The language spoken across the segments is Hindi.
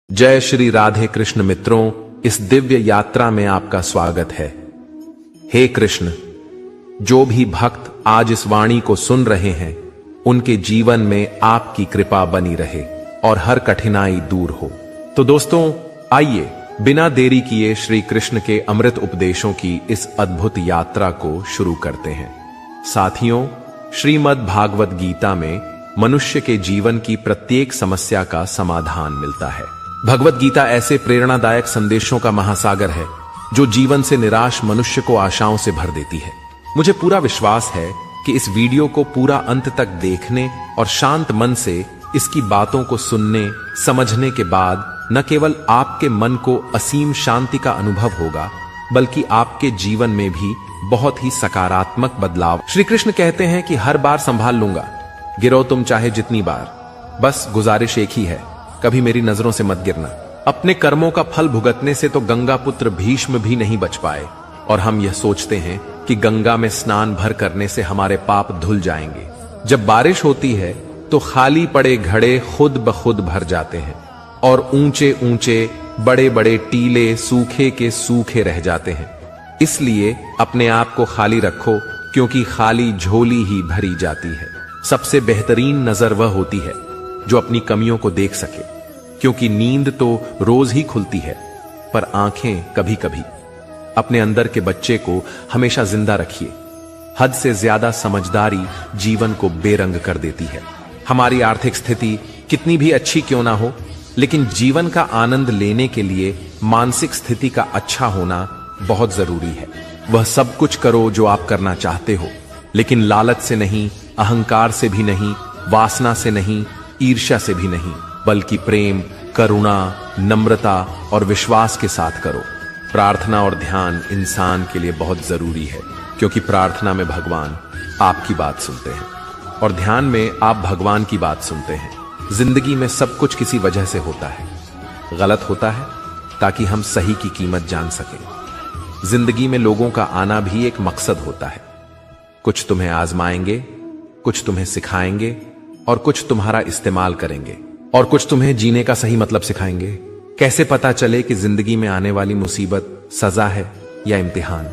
जय श्री राधे कृष्ण मित्रों, इस दिव्य यात्रा में आपका स्वागत है। हे कृष्ण, जो भी भक्त आज इस वाणी को सुन रहे हैं, उनके जीवन में आपकी कृपा बनी रहे और हर कठिनाई दूर हो। तो दोस्तों, आइए बिना देरी किए श्री कृष्ण के अमृत उपदेशों की इस अद्भुत यात्रा को शुरू करते हैं। साथियों, श्रीमद् भागवत गीता में मनुष्य के जीवन की प्रत्येक समस्या का समाधान मिलता है। भगवत गीता ऐसे प्रेरणादायक संदेशों का महासागर है जो जीवन से निराश मनुष्य को आशाओं से भर देती है। मुझे पूरा विश्वास है कि इस वीडियो को पूरा अंत तक देखने और शांत मन से इसकी बातों को सुनने समझने के बाद न केवल आपके मन को असीम शांति का अनुभव होगा, बल्कि आपके जीवन में भी बहुत ही सकारात्मक बदलाव। श्री कृष्ण कहते हैं कि हर बार संभाल लूंगा, गिरो तुम चाहे जितनी बार, बस गुजारिश एक ही है, कभी मेरी नजरों से मत गिरना। अपने कर्मों का फल भुगतने से तो गंगा पुत्र भीष्म भी नहीं बच पाए, और हम यह सोचते हैं कि गंगा में स्नान भर करने से हमारे पाप धुल जाएंगे। जब बारिश होती है तो खाली पड़े घड़े खुद ब खुद भर जाते हैं और ऊंचे ऊंचे बड़े बड़े टीले सूखे के सूखे रह जाते हैं। इसलिए अपने आप को खाली रखो, क्योंकि खाली झोली ही भरी जाती है। सबसे बेहतरीन नजर वह होती है जो अपनी कमियों को देख सके, क्योंकि नींद तो रोज ही खुलती है, पर आंखें कभी कभी। अपने अंदर के बच्चे को हमेशा जिंदा रखिए। हद से ज्यादा समझदारी जीवन को बेरंग कर देती है। हमारी आर्थिक स्थिति कितनी भी अच्छी क्यों ना हो, लेकिन जीवन का आनंद लेने के लिए मानसिक स्थिति का अच्छा होना बहुत जरूरी है। वह सब कुछ करो जो आप करना चाहते हो, लेकिन लालच से नहीं, अहंकार से भी नहीं, वासना से नहीं, ईर्ष्या से भी नहीं, बल्कि प्रेम, करुणा, नम्रता और विश्वास के साथ करो। प्रार्थना और ध्यान इंसान के लिए बहुत जरूरी है, क्योंकि प्रार्थना में भगवान आपकी बात सुनते हैं और ध्यान में आप भगवान की बात सुनते हैं। जिंदगी में सब कुछ किसी वजह से होता है। गलत होता है ताकि हम सही की कीमत जान सकें। जिंदगी में लोगों का आना भी एक मकसद होता है। कुछ तुम्हें आजमाएंगे, कुछ तुम्हें सिखाएंगे और कुछ तुम्हारा इस्तेमाल करेंगे, और कुछ तुम्हें जीने का सही मतलब सिखाएंगे। कैसे पता चले कि जिंदगी में आने वाली मुसीबत सजा है या इम्तिहान?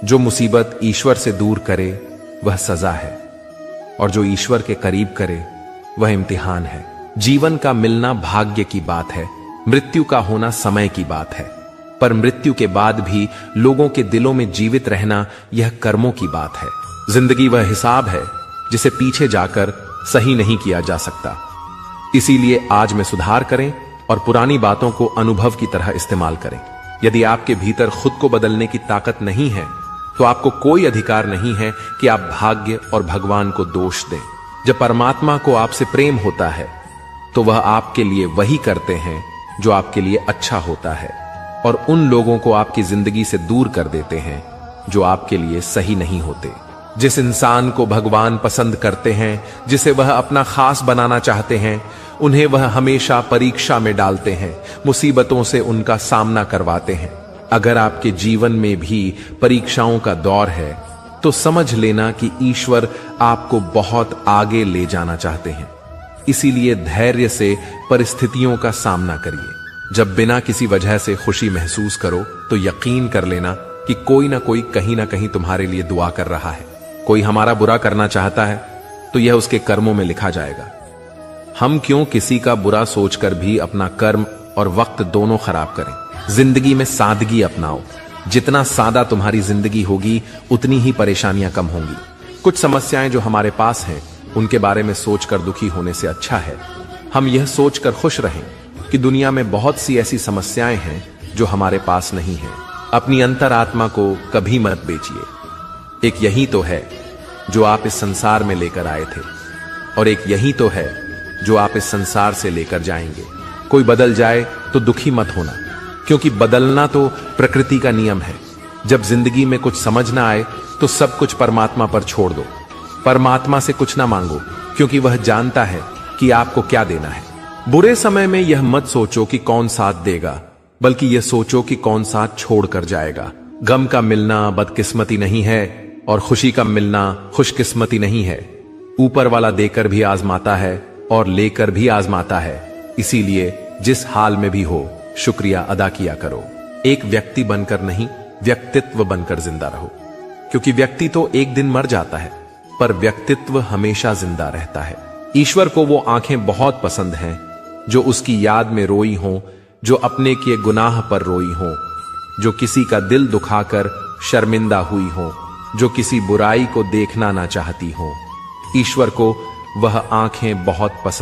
जो मुसीबत ईश्वर से दूर करे वह सजा है, और जो ईश्वर के करीब करे वह इम्तिहान है। जीवन का मिलना भाग्य की बात है, मृत्यु का होना समय की बात है, पर मृत्यु के बाद भी लोगों के दिलों में जीवित रहना यह कर्मों की बात है। जिंदगी वह हिसाब है जिसे पीछे जाकर सही नहीं किया जा सकता। इसीलिए आज में सुधार करें और पुरानी बातों को अनुभव की तरह इस्तेमाल करें। यदि आपके भीतर खुद को बदलने की ताकत नहीं है, तो आपको कोई अधिकार नहीं है कि आप भाग्य और भगवान को दोष दें। जब परमात्मा को आपसे प्रेम होता है, तो वह आपके लिए वही करते हैं जो आपके लिए अच्छा होता है, और उन लोगों को आपकी जिंदगी से दूर कर देते हैं जो आपके लिए सही नहीं होते। जिस इंसान को भगवान पसंद करते हैं, जिसे वह अपना खास बनाना चाहते हैं, उन्हें वह हमेशा परीक्षा में डालते हैं, मुसीबतों से उनका सामना करवाते हैं। अगर आपके जीवन में भी परीक्षाओं का दौर है, तो समझ लेना कि ईश्वर आपको बहुत आगे ले जाना चाहते हैं। इसीलिए धैर्य से परिस्थितियों का सामना करिए। जब बिना किसी वजह से खुशी महसूस करो, तो यकीन कर लेना कि कोई ना कोई कहीं ना कहीं तुम्हारे लिए दुआ कर रहा है। कोई हमारा बुरा करना चाहता है, तो यह उसके कर्मों में लिखा जाएगा। हम क्यों किसी का बुरा सोचकर भी अपना कर्म और वक्त दोनों खराब करें? जिंदगी में सादगी अपनाओ। जितना सादा तुम्हारी जिंदगी होगी, उतनी ही परेशानियां कम होंगी। कुछ समस्याएं जो हमारे पास हैं, उनके बारे में सोचकर दुखी होने से अच्छा है हम यह सोचकर खुश रहें कि दुनिया में बहुत सी ऐसी समस्याएं हैं जो हमारे पास नहीं है। अपनी अंतरात्मा को कभी मत बेचिए। एक यही तो है जो आप इस संसार में लेकर आए थे, और एक यही तो है जो आप इस संसार से लेकर जाएंगे। कोई बदल जाए तो दुखी मत होना, क्योंकि बदलना तो प्रकृति का नियम है। जब जिंदगी में कुछ समझ ना आए, तो सब कुछ परमात्मा पर छोड़ दो। परमात्मा से कुछ ना मांगो, क्योंकि वह जानता है कि आपको क्या देना है। बुरे समय में यह मत सोचो कि कौन साथ देगा, बल्कि यह सोचो कि कौन साथ छोड़ कर जाएगा। गम का मिलना बदकिस्मती नहीं है, और खुशी का मिलना खुशकिस्मती नहीं है। ऊपर वाला देकर भी आजमाता है और लेकर भी आजमाता है। इसीलिए जिस हाल में भी हो शुक्रिया अदा किया करो। एक व्यक्ति बनकर नहीं, व्यक्तित्व बनकर जिंदा रहो, क्योंकि व्यक्ति तो एक दिन मर जाता है पर व्यक्तित्व हमेशा जिंदा रहता है। ईश्वर को वो आंखें बहुत पसंद हैं जो उसकी याद में रोई हों, जो अपने किए गुनाह पर रोई हों, जो किसी का दिल दुखाकर शर्मिंदा हुई हों, जो किसी बुराई को देखना ना चाहती हों। ईश्वर को वह आंखें बहुत पसंद